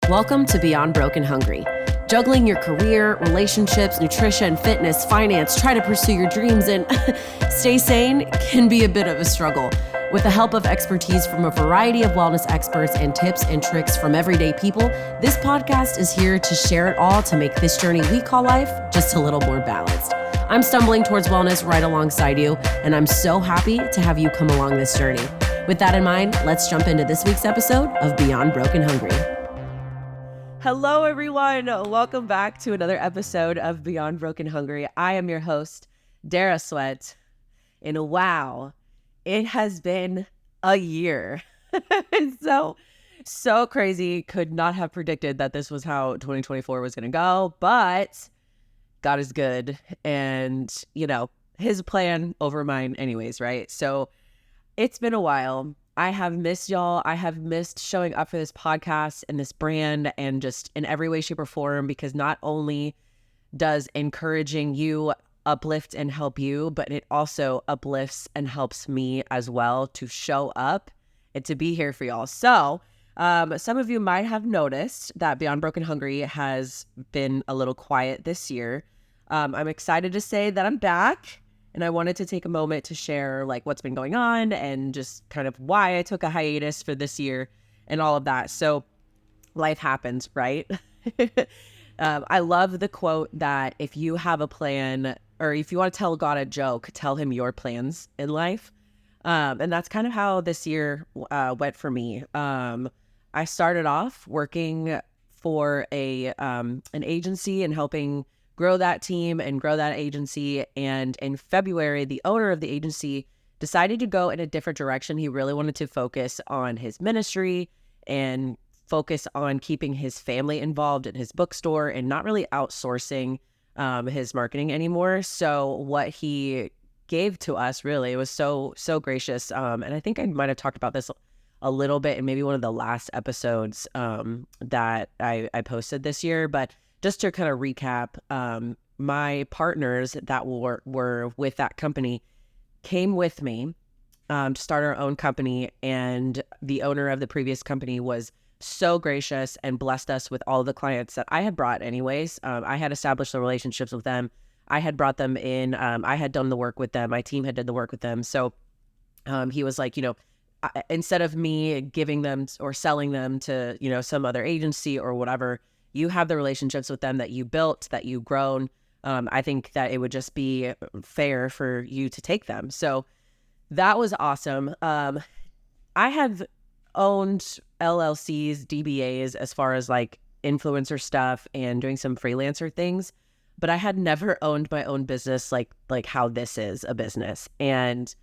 Welcome to Beyond Broken Hungry. Juggling your career, relationships, nutrition, fitness, finance, try to pursue your dreams, and stay sane can be a bit of a struggle. With the help of expertise from a variety of wellness experts and tips and tricks from everyday people, this podcast is here to share it all to make this journey we call life just a little more balanced. I'm stumbling towards wellness right alongside you, and I'm so happy to have you come along this journey. With that in mind, let's jump into this week's episode of Beyond Broken Hungry. Hello, everyone. Welcome back to another episode of Beyond Broken Hungry. I am your host, Dara Sweat. And wow, it has been a year. It's so crazy. Could not have predicted that this was how 2024 was going to go, but God is good. And, his plan over mine anyways, right? So it's been a while. I have missed y'all. I have missed showing up for this podcast and this brand and just in every way, shape, or form, because not only does encouraging you uplift and help you, but it also uplifts and helps me as well to show up and to be here for y'all. So some of you might have noticed that Beyond Broken Hungry has been a little quiet this year. I'm excited to say that I'm back. And I wanted to take a moment to share what's been going on and just kind of why I took a hiatus for this year and all of that. So life happens, right? I love the quote that if you have a plan or if you want to tell God a joke, tell him your plans in life. And that's kind of how this year went for me. I started off working for an agency and helping grow that team and grow that agency. And in February, the owner of the agency decided to go in a different direction. He really wanted to focus on his ministry and focus on keeping his family involved in his bookstore and not really outsourcing his marketing anymore. So what he gave to us really was so gracious. And I think I might have talked about this a little bit in maybe one of the last episodes that I posted this year. But just to kind of recap, my partners that were with that company came with me to start our own company. And the owner of the previous company was so gracious and blessed us with all the clients that I had brought anyways. I had established the relationships with them. I had brought them in. I had done the work with them. My team had done the work with them. So he was like, instead of me giving them or selling them to, some other agency or whatever, you have the relationships with them that you built, that you've grown. I think that it would just be fair for you to take them. So that was awesome. I have owned LLCs, DBAs, as far as influencer stuff and doing some freelancer things, but I had never owned my own business like how this is a business. And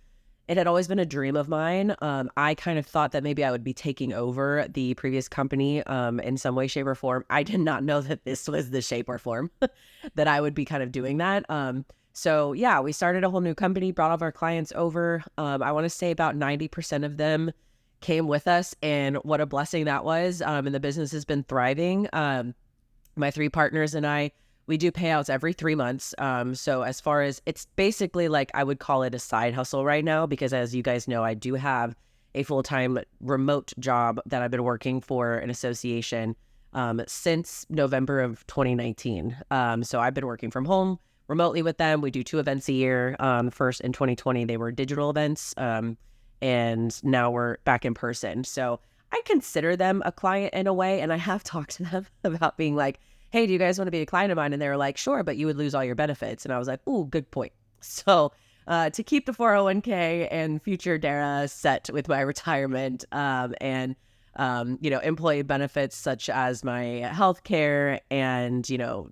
it had always been a dream of mine. I kind of thought that maybe I would be taking over the previous company in some way, shape, or form. I did not know that this was the shape or form that I would be kind of doing that. So yeah, we started a whole new company, brought all of our clients over. I want to say about 90% of them came with us, and what a blessing that was. And the business has been thriving. My three partners and I, we do payouts every 3 months. So as far as it's basically I would call it a side hustle right now, because as you guys know, I do have a full-time remote job that I've been working for an association since November of 2019. So I've been working from home remotely with them. We do 2 events a year. First in 2020, they were digital events. And now we're back in person. So I consider them a client in a way. And I have talked to them about being hey, do you guys want to be a client of mine? And they were like, sure, but you would lose all your benefits. And I was like, ooh, good point. So to keep the 401k and future Dara set with my retirement and employee benefits such as my healthcare and,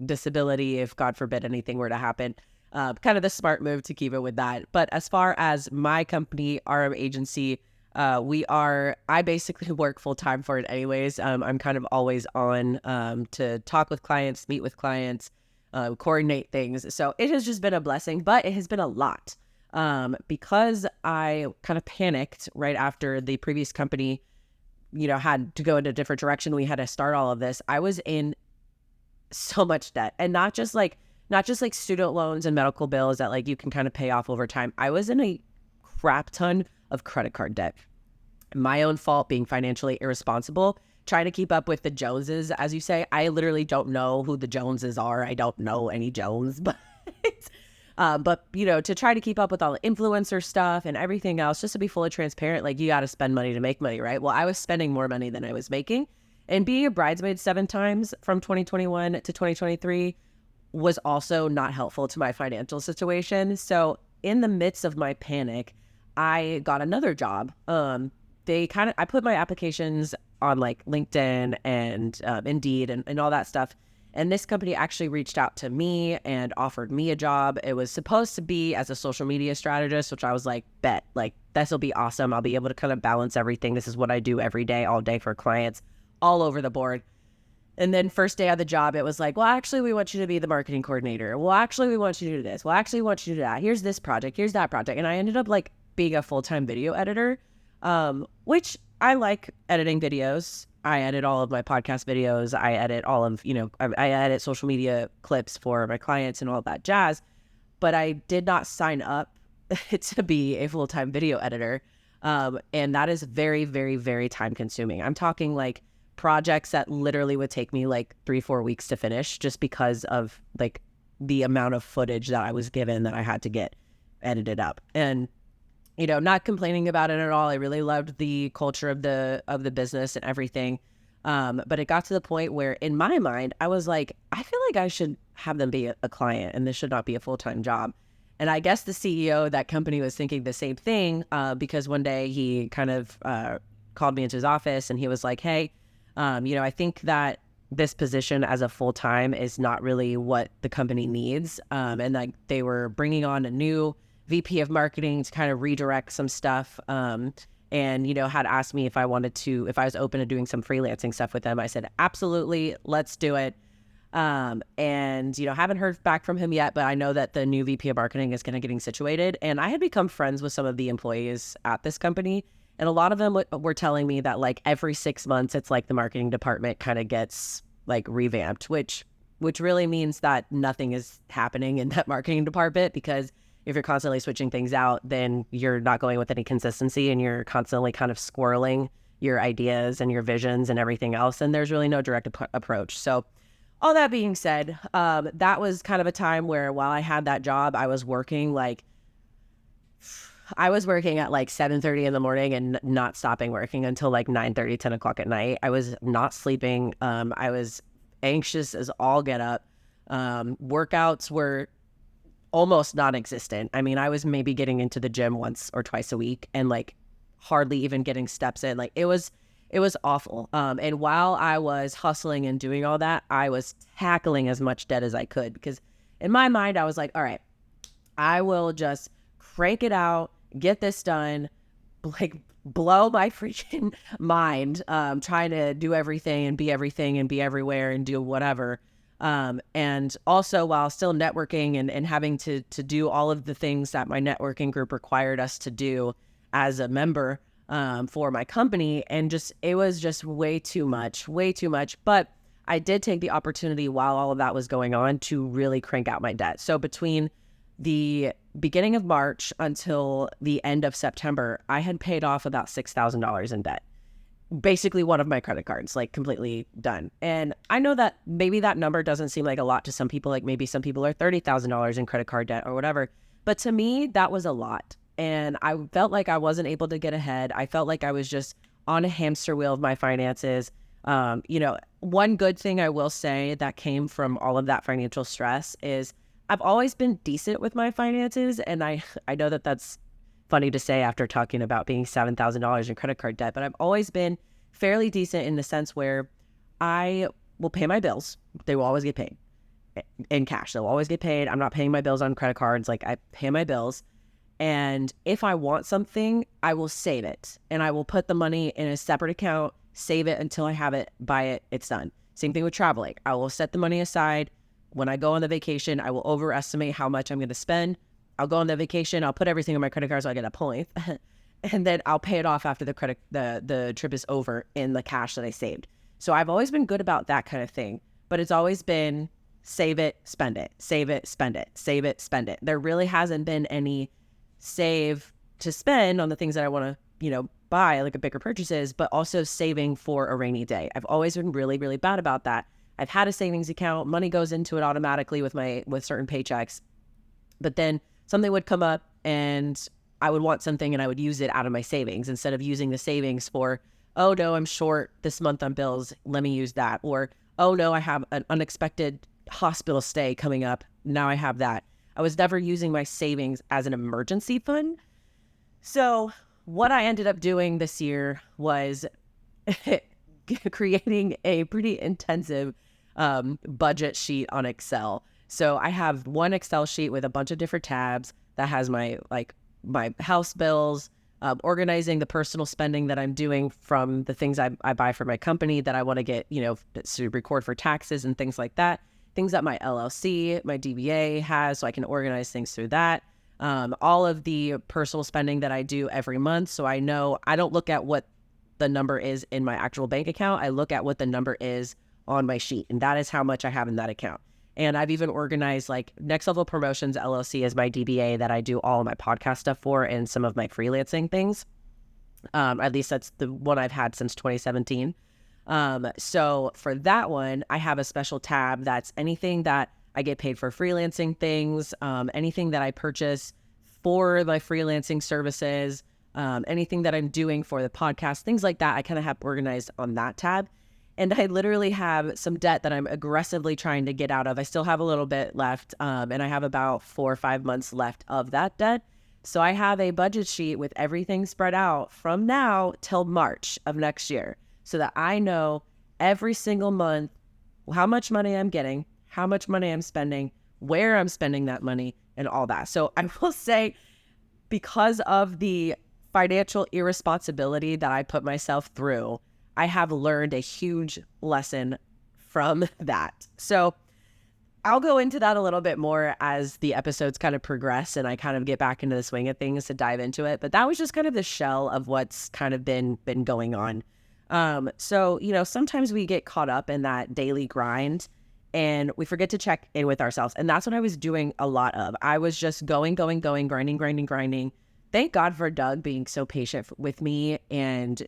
disability, if God forbid anything were to happen, kind of the smart move to keep it with that. But as far as my company, RM Agency, I basically work full time for it anyways. I'm kind of always on to talk with clients, meet with clients, coordinate things. So it has just been a blessing, but it has been a lot because I kind of panicked right after the previous company, had to go in a different direction. We had to start all of this. I was in so much debt, and not just student loans and medical bills that you can kind of pay off over time. I was in a crap ton of credit card debt. My own fault being financially irresponsible trying to keep up with the Joneses, as you say. I literally don't know who the Joneses are. I don't know any Jones, but to try to keep up with all the influencer stuff and everything else, just to be fully transparent, like you got to spend money to make money, right? Well, I was spending more money than I was making, and being a bridesmaid 7 times from 2021 to 2023 was also not helpful to my financial situation. So in the midst of my panic, I got another job. I put my applications on like LinkedIn and Indeed and all that stuff. And this company actually reached out to me and offered me a job. It was supposed to be as a social media strategist, which I was like, bet, like this will be awesome. I'll be able to kind of balance everything. This is what I do every day, all day for clients all over the board. And then first day of the job, it was like, well, actually, we want you to be the marketing coordinator. Well, actually, we want you to do this. Well, actually, we want you to do that. Here's this project. Here's that project. And I ended up like being a full-time video editor, which I like editing videos. I edit all of my podcast videos. I edit all of, I edit social media clips for my clients and all that jazz. But I did not sign up to be a full-time video editor. And that is very, very, very time consuming. I'm talking like projects that literally would take me like 3-4 weeks to finish just because of like the amount of footage that I was given that I had to get edited up. And not complaining about it at all. I really loved the culture of the business and everything. But it got to the point where in my mind, I was like, I feel like I should have them be a client and this should not be a full-time job. And I guess the CEO of that company was thinking the same thing because one day he kind of called me into his office and he was like, hey, I think that this position as a full-time is not really what the company needs. And like they were bringing on a new VP of marketing to kind of redirect some stuff. And, had asked me if I was open to doing some freelancing stuff with them. I said, absolutely, let's do it. And, haven't heard back from him yet, but I know that the new VP of marketing is kind of getting situated. And I had become friends with some of the employees at this company. And a lot of them were telling me that like every 6 months, it's like the marketing department kind of gets like revamped, which really means that nothing is happening in that marketing department, because if you're constantly switching things out, then you're not going with any consistency and you're constantly kind of squirreling your ideas and your visions and everything else. And there's really no direct approach. So all that being said, that was kind of a time where while I had that job, I was working at like 7:30 in the morning and not stopping working until like 9:30, 10 o'clock at night. I was not sleeping. I was anxious as all get up. Workouts were almost non-existent. I mean, I was maybe getting into the gym once or twice a week and like hardly even getting steps in. Like it was awful. And while I was hustling and doing all that, I was tackling as much debt as I could, because in my mind, I was like, all right, I will just crank it out, get this done, like blow my freaking mind, trying to do everything and be everywhere and do whatever. And also while still networking and having to do all of the things that my networking group required us to do as a member, for my company. And it was just way too much. But I did take the opportunity while all of that was going on to really crank out my debt. So between the beginning of March until the end of September, I had paid off about $6,000 in debt. Basically one of my credit cards, like completely done. And I know that maybe that number doesn't seem like a lot to some people, like maybe some people are $30,000 in credit card debt or whatever. But to me, that was a lot. And I felt like I wasn't able to get ahead. I felt like I was just on a hamster wheel of my finances. One good thing I will say that came from all of that financial stress is I've always been decent with my finances. And I know that that's funny to say after talking about being $7,000 in credit card debt, but I've always been fairly decent in the sense where I will pay my bills. They will always get paid in cash. They'll always get paid. I'm not paying my bills on credit cards. Like I pay my bills. And if I want something, I will save it and I will put the money in a separate account, save it until I have it, buy it, it's done. Same thing with traveling. I will set the money aside. When I go on the vacation, I will overestimate how much I'm going to spend. I'll go on the vacation. I'll put everything on my credit card so I get a point, and then I'll pay it off after the trip is over in the cash that I saved. So I've always been good about that kind of thing, but it's always been save it, spend it, save it, spend it, save it, spend it. There really hasn't been any save to spend on the things that I want to, buy, like a bigger purchases, but also saving for a rainy day. I've always been really, really bad about that. I've had a savings account, money goes into it automatically with certain paychecks, but then something would come up and I would want something and I would use it out of my savings instead of using the savings for, oh no, I'm short this month on bills, let me use that. Or, oh no, I have an unexpected hospital stay coming up, now I have that. I was never using my savings as an emergency fund. So what I ended up doing this year was creating a pretty intensive budget sheet on Excel. So I have one Excel sheet with a bunch of different tabs that has my house bills, organizing the personal spending that I'm doing from the things I buy for my company that I want to get, to record for taxes and things like that. Things that my LLC, my DBA has, so I can organize things through that. All of the personal spending that I do every month. So I know I don't look at what the number is in my actual bank account. I look at what the number is on my sheet, and that is how much I have in that account. And I've even organized like Next Level Promotions LLC as my DBA that I do all of my podcast stuff for and some of my freelancing things. At least that's the one I've had since 2017. So for that one, I have a special tab that's anything that I get paid for freelancing things, anything that I purchase for my freelancing services, anything that I'm doing for the podcast, things like that. I kind of have organized on that tab. And I literally have some debt that I'm aggressively trying to get out of. I still have a little bit left, and I have about 4 or 5 months left of that debt. So I have a budget sheet with everything spread out from now till March of next year so that I know every single month how much money I'm getting, how much money I'm spending, where I'm spending that money, and all that. So I will say, because of the financial irresponsibility that I put myself through, I have learned a huge lesson from that. So I'll go into that a little bit more as the episodes kind of progress and I kind of get back into the swing of things to dive into it. But that was just kind of the shell of what's kind of been going on. So, sometimes we get caught up in that daily grind and we forget to check in with ourselves. And that's what I was doing a lot of. I was just going, grinding. Thank God for Doug being so patient with me and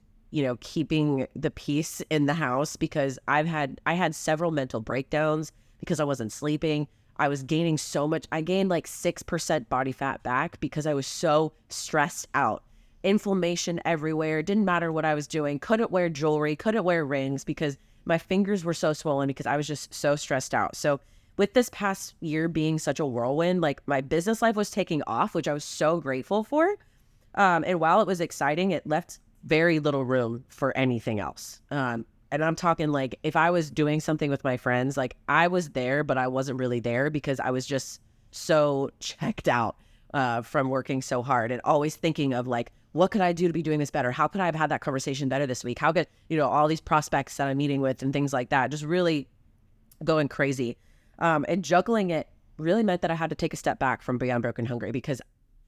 keeping the peace in the house, because I had several mental breakdowns because I wasn't sleeping. I was gaining so much. I gained like 6% body fat back because I was so stressed out. Inflammation everywhere. Didn't matter what I was doing. Couldn't wear jewelry, couldn't wear rings because my fingers were so swollen because I was just so stressed out. So with this past year being such a whirlwind, like my business life was taking off, which I was so grateful for. And while it was exciting, it left very little room for anything else. And I'm talking like if I was doing something with my friends, like I was there, but I wasn't really there because I was just so checked out from working so hard and always thinking of like, what could I do to be doing this better? How could I have had that conversation better this week? How could, all these prospects that I'm meeting with and things like that, just really going crazy. And juggling it really meant that I had to take a step back from Beyond Broken Hungry because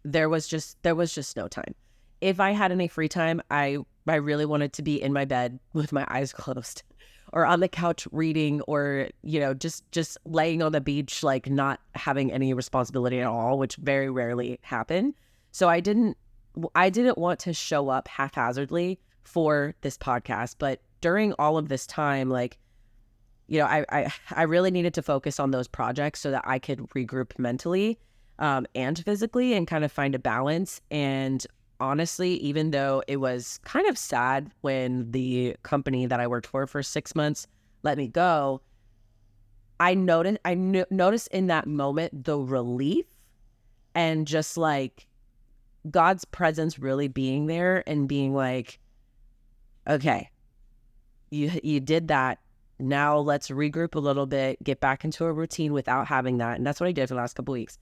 there was just no time. If I had any free time, I really wanted to be in my bed with my eyes closed or on the couch reading or, just laying on the beach, like not having any responsibility at all, which very rarely happened. So I didn't want to show up haphazardly for this podcast. But during all of this time, like, I really needed to focus on those projects so that I could regroup mentally and physically and kind of find a balance. And honestly, even though it was kind of sad when the company that I worked for 6 months let me go, I noticed in that moment the relief and just like God's presence really being there and being like, okay, you did that. Now let's regroup a little bit, get back into a routine without having that. And that's what I did for the last couple of weeks.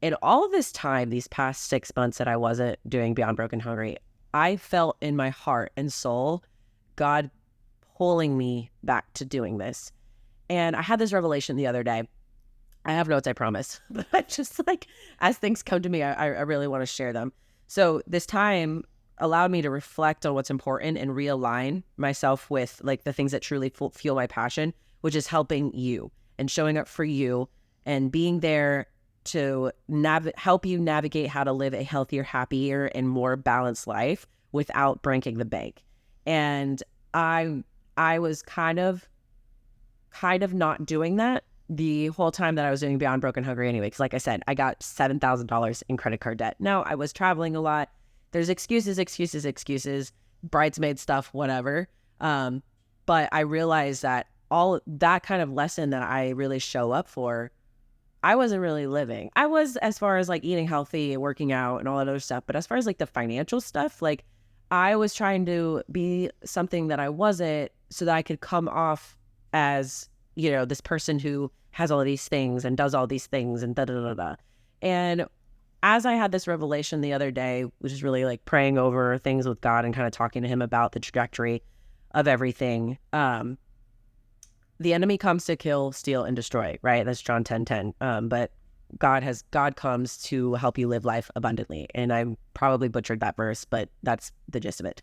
In all of this time, these past 6 months that I wasn't doing Beyond Broken Hungry, I felt in my heart and soul, God pulling me back to doing this. And I had this revelation the other day. I have notes, I promise. But just like, as things come to me, I really want to share them. So this time allowed me to reflect on what's important and realign myself with like the things that truly fuel my passion, which is helping you and showing up for you and being there to help you navigate how to live a healthier, happier, and more balanced life without breaking the bank. And I was kind of not doing that the whole time that I was doing Beyond Broken Hungry anyway. Because like I said, I got $7,000 in credit card debt. Now, I was traveling a lot. There's excuses, bridesmaid stuff, whatever. But I realized that all that kind of lesson that I really show up for, I wasn't really living. I was, as far as like eating healthy and working out and all that other stuff. But as far as like the financial stuff, like I was trying to be something that I wasn't so that I could come off as, you know, this person who has all these things and does all these things and da-da-da-da. And as I had this revelation the other day, which is really like praying over things with God and kind of talking to him about the trajectory of everything, the enemy comes to kill, steal, and destroy, right? That's John 10:10. But God comes to help you live life abundantly. And I probably butchered that verse, but that's the gist of it.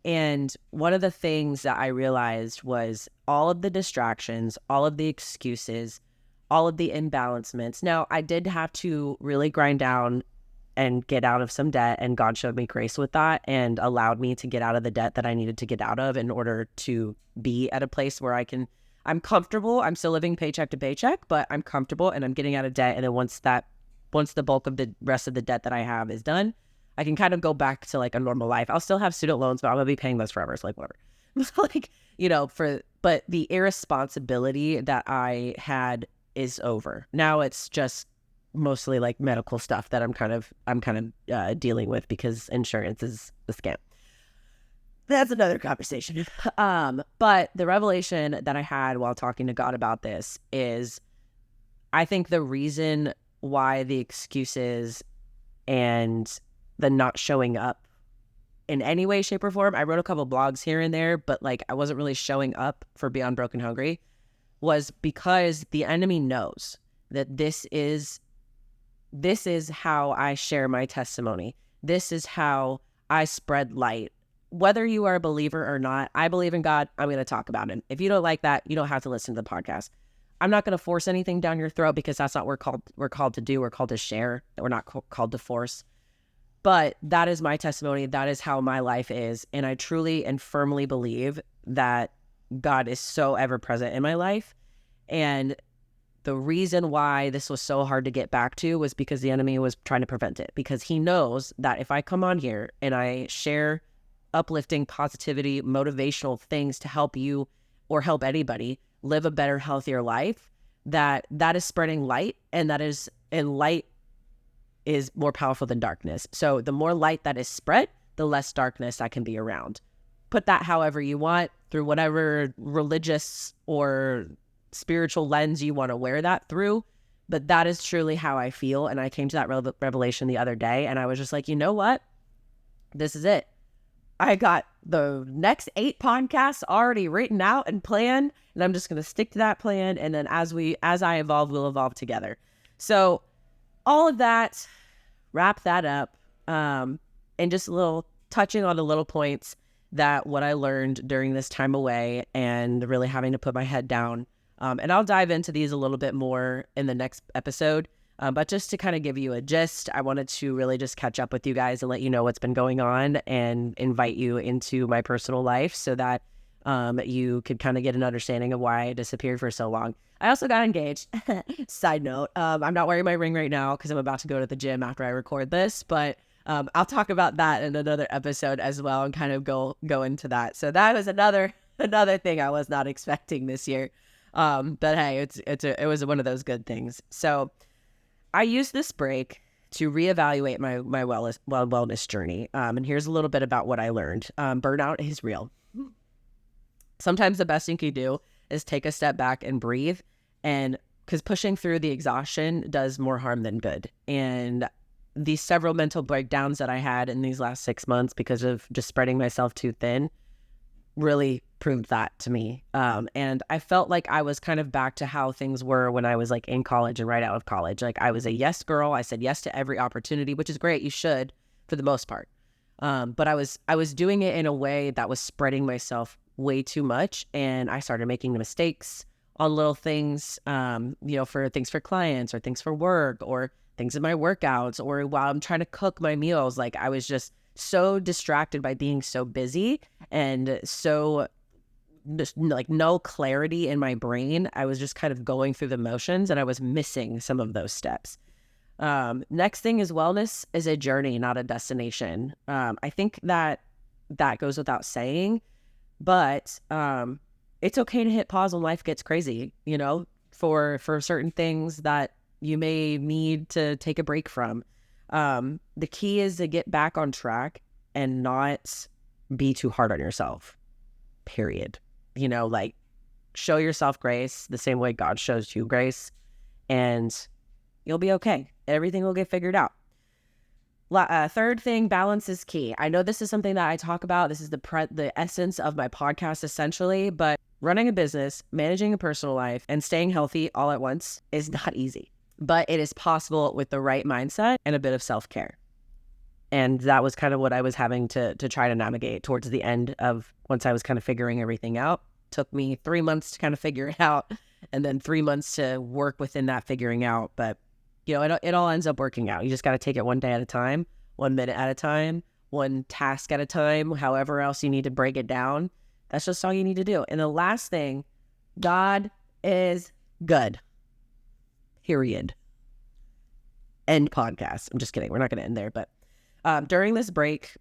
And one of the things that I realized was all of the distractions, all of the excuses, all of the imbalancements. Now, I did have to really grind down and get out of some debt, and God showed me grace with that and allowed me to get out of the debt that I needed to get out of in order to be at a place where I'm comfortable. I'm still living paycheck to paycheck, but I'm comfortable and I'm getting out of debt. And then once the bulk of the rest of the debt that I have is done, I can kind of go back to like a normal life. I'll still have student loans, but I'm gonna be paying those forever. It's like whatever. Like, you know, but the irresponsibility that I had is over. Now it's just mostly like medical stuff that I'm kind of dealing with because insurance is a scam. That's another conversation. But the revelation that I had while talking to God about this is, I think the reason why the excuses and the not showing up in any way, shape, or form, I wrote a couple blogs here and there, but like I wasn't really showing up for Beyond Broken Hungry, was because the enemy knows that this is how I share my testimony. This is how I spread light. Whether you are a believer or not, I believe in God. I'm going to talk about him. If you don't like that, you don't have to listen to the podcast. I'm not going to force anything down your throat because that's not what we're called to do. We're called to share. We're not called to force. But that is my testimony. That is how my life is. And I truly and firmly believe that God is so ever present in my life. And the reason why this was so hard to get back to was because the enemy was trying to prevent it. Because he knows that if I come on here and I share uplifting positivity, motivational things to help you or help anybody live a better, healthier life, that is spreading light, and light is more powerful than darkness. So the more light that is spread, the less darkness that can be around. Put that however you want, through whatever religious or spiritual lens you want to wear that through. But that is truly how I feel. And I came to that revelation the other day, and I was just like, you know what? This is it. I got the next 8 podcasts already written out and planned, and I'm just going to stick to that plan. And then as I evolve, we'll evolve together. So all of that, wrap that up, and just touching on the little points that what I learned during this time away and really having to put my head down. And I'll dive into these a little bit more in the next episode. But just to kind of give you a gist, I wanted to really just catch up with you guys and let you know what's been going on and invite you into my personal life so that you could kind of get an understanding of why I disappeared for so long. I also got engaged. Side note, I'm not wearing my ring right now because I'm about to go to the gym after I record this, but I'll talk about that in another episode as well and kind of go into that. So that was another thing I was not expecting this year. But hey, it was one of those good things. So I used this break to reevaluate my wellness journey. And here's a little bit about what I learned. Burnout is real. Sometimes the best thing you can do is take a step back and breathe, and because pushing through the exhaustion does more harm than good. And these several mental breakdowns that I had in these last 6 months because of just spreading myself too thin really proved that to me. And I felt like I was kind of back to how things were when I was like in college and right out of college. Like I was a yes girl. I said yes to every opportunity, which is great. You should, for the most part. But I was doing it in a way that was spreading myself way too much. And I started making mistakes on little things, for things for clients or things for work or things in my workouts or while I'm trying to cook my meals. Like I was just so distracted by being so busy and so just like no clarity in my brain. I was just kind of going through the motions and I was missing some of those steps. Next thing is wellness is a journey, not a destination. I think that goes without saying, but it's okay to hit pause when life gets crazy, you know, for certain things that you may need to take a break from. The key is to get back on track and not be too hard on yourself, period. You know, like show yourself grace the same way God shows you grace, and you'll be okay. Everything will get figured out. Third thing, balance is key. I know this is something that I talk about. This is the essence of my podcast, essentially. But running a business, managing a personal life, and staying healthy all at once is not easy. But it is possible with the right mindset and a bit of self-care. And that was kind of what I was having to try to navigate towards the end of once I was kind of figuring everything out. Took me 3 months to kind of figure it out, and then 3 months to work within that figuring out. But you know, it all ends up working out. You just got to take it one day at a time, 1 minute at a time, one task at a time, however else you need to break it down. That's just all you need to do. And the last thing, God is good. Period. End podcast. I'm just kidding. We're not going to end there. But during this break,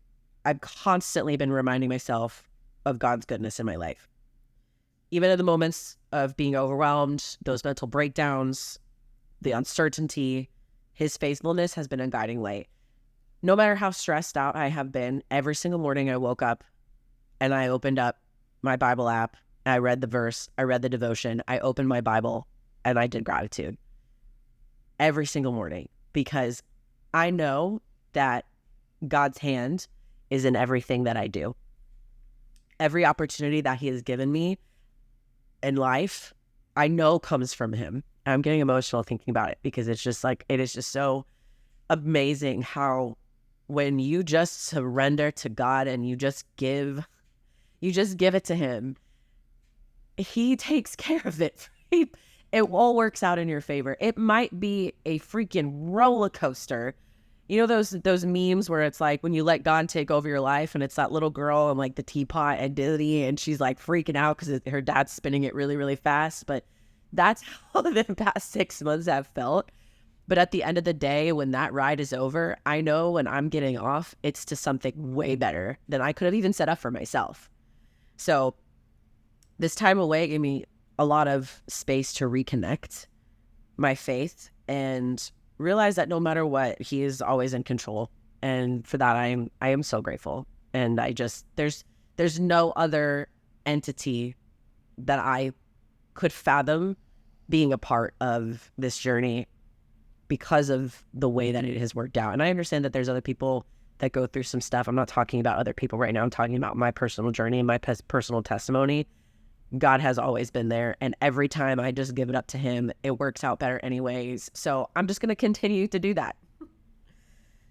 I've constantly been reminding myself of God's goodness in my life. Even in the moments of being overwhelmed, those mental breakdowns, the uncertainty, his faithfulness has been a guiding light. No matter how stressed out I have been, every single morning I woke up and I opened up my Bible app. I read the verse, I read the devotion, I opened my Bible, and I did gratitude. Every single morning, because I know that God's hand is in everything that I do. Every opportunity that he has given me in life, I know comes from him. I'm getting emotional thinking about it because it's just like, it is just so amazing how when you just surrender to God and you just give it to him, he takes care of it. It all works out in your favor. It might be a freaking roller coaster. You know those memes where it's like when you let God take over your life and it's that little girl and like the teapot and Disney and she's like freaking out because her dad's spinning it really, really fast. But that's how the past 6 months have felt. But at the end of the day, when that ride is over, I know when I'm getting off, it's to something way better than I could have even set up for myself. So this time away gave me a lot of space to reconnect my faith and realize that no matter what, he is always in control. And for that, I am so grateful. And there's no other entity that I could fathom being a part of this journey because of the way that it has worked out. And I understand that there's other people that go through some stuff. I'm not talking about other people right now. I'm talking about my personal journey and my personal testimony. God has always been there. And every time I just give it up to him, it works out better anyways. So I'm just going to continue to do that.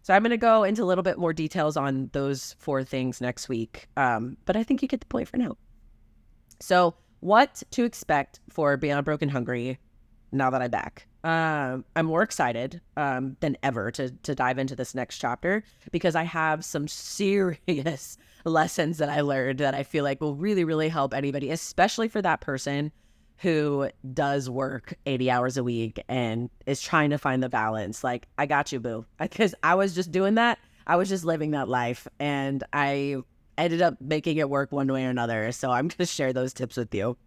So I'm going to go into a little bit more details on those 4 things next week. But I think you get the point for now. So what to expect for Beyond Broken Hungry now that I'm back. I'm more excited than ever to dive into this next chapter because I have some serious lessons that I learned that I feel like will really, really help anybody, especially for that person who does work 80 hours a week and is trying to find the balance. Like, I got you, boo. Because I was just doing that. I was just living that life and I ended up making it work one way or another. So I'm going to share those tips with you.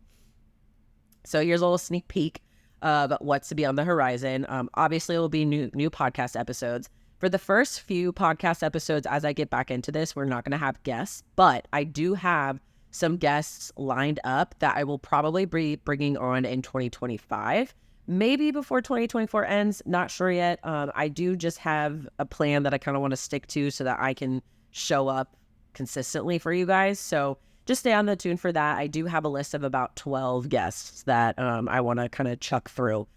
So here's a little sneak peek of what's to be on the horizon. Obviously, it will be new podcast episodes. For the first few podcast episodes, as I get back into this, we're not going to have guests, but I do have some guests lined up that I will probably be bringing on in 2025, maybe before 2024 ends. Not sure yet. I do just have a plan that I kind of want to stick to so that I can show up consistently for you guys. So just stay on the tune for that. I do have a list of about 12 guests that I want to kind of chuck through.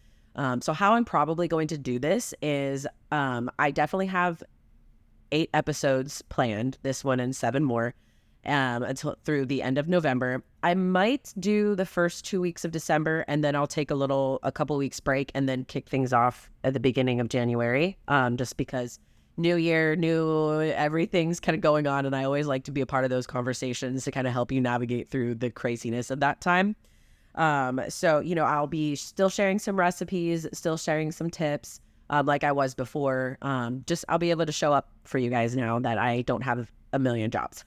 So how I'm probably going to do this is I definitely have 8 episodes planned, this one and 7 more, until through the end of November. I might do the first 2 weeks of December, and then I'll take a couple weeks break and then kick things off at the beginning of January, just because new year, new everything's kind of going on. And I always like to be a part of those conversations to kind of help you navigate through the craziness of that time. So, I'll be still sharing some recipes, still sharing some tips, like I was before. I'll be able to show up for you guys now that I don't have a million jobs.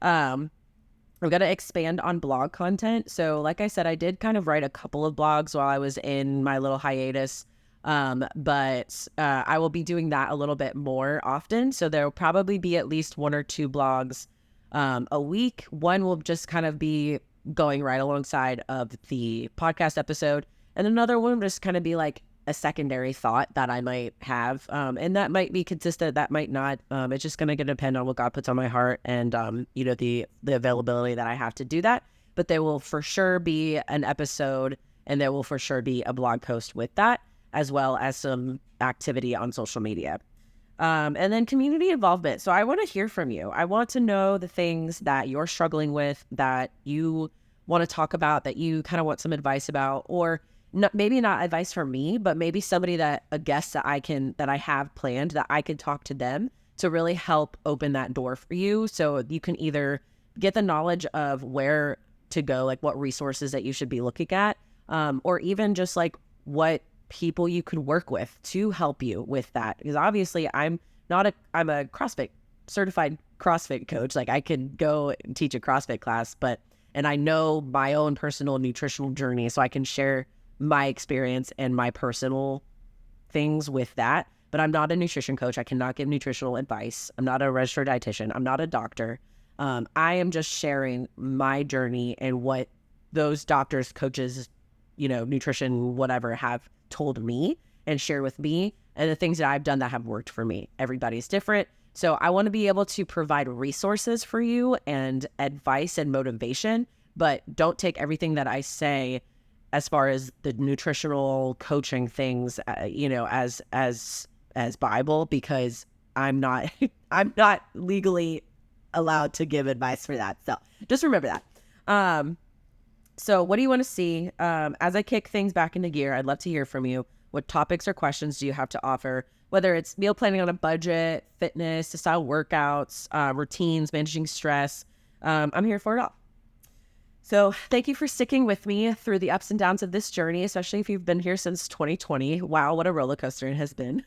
I'm going to expand on blog content. So like I said, I did kind of write a couple of blogs while I was in my little hiatus. But I will be doing that a little bit more often. So there will probably be at least 1 or 2 blogs a week. One will just kind of be going right alongside of the podcast episode. And another one will just kind of be like a secondary thought that I might have. And that might be consistent, that might not. It's just going to depend on what God puts on my heart and, the availability that I have to do that. But there will for sure be an episode and there will for sure be a blog post with that, as well as some activity on social media. And then community involvement. So I want to hear from you. I want to know the things that you're struggling with, that you want to talk about, that you kind of want some advice about, or maybe not advice from me, but maybe a guest that I have planned that I could talk to them to really help open that door for you. So you can either get the knowledge of where to go, like what resources that you should be looking at, or even just like what people you could work with to help you with that. Because obviously I'm a certified CrossFit coach. Like I can go and teach a CrossFit class, and I know my own personal nutritional journey. So I can share my experience and my personal things with that. But I'm not a nutrition coach. I cannot give nutritional advice. I'm not a registered dietitian. I'm not a doctor. I am just sharing my journey and what those doctors, coaches, nutrition, whatever, have told me and shared with me, and the things that I've done that have worked for me. Everybody's different. So I want to be able to provide resources for you and advice and motivation, but don't take everything that I say as far as the nutritional coaching things, as Bible, because I'm not legally allowed to give advice for that. So just remember that. So what do you want to see? As I kick things back into gear, I'd love to hear from you. What topics or questions do you have to offer? Whether it's meal planning on a budget, fitness, style workouts, routines, managing stress, I'm here for it all. So thank you for sticking with me through the ups and downs of this journey, especially if you've been here since 2020. Wow, what a roller coaster it has been.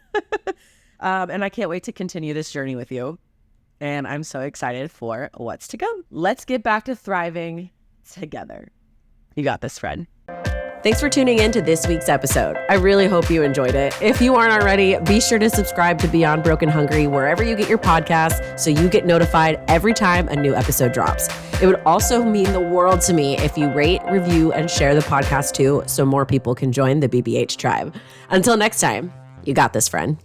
And I can't wait to continue this journey with you. And I'm so excited for what's to come. Let's get back to thriving together. You got this, friend. Thanks for tuning in to this week's episode. I really hope you enjoyed it. If you aren't already, be sure to subscribe to Beyond Broken Hungry wherever you get your podcasts so you get notified every time a new episode drops. It would also mean the world to me if you rate, review, and share the podcast too so more people can join the BBH tribe. Until next time, you got this, friend.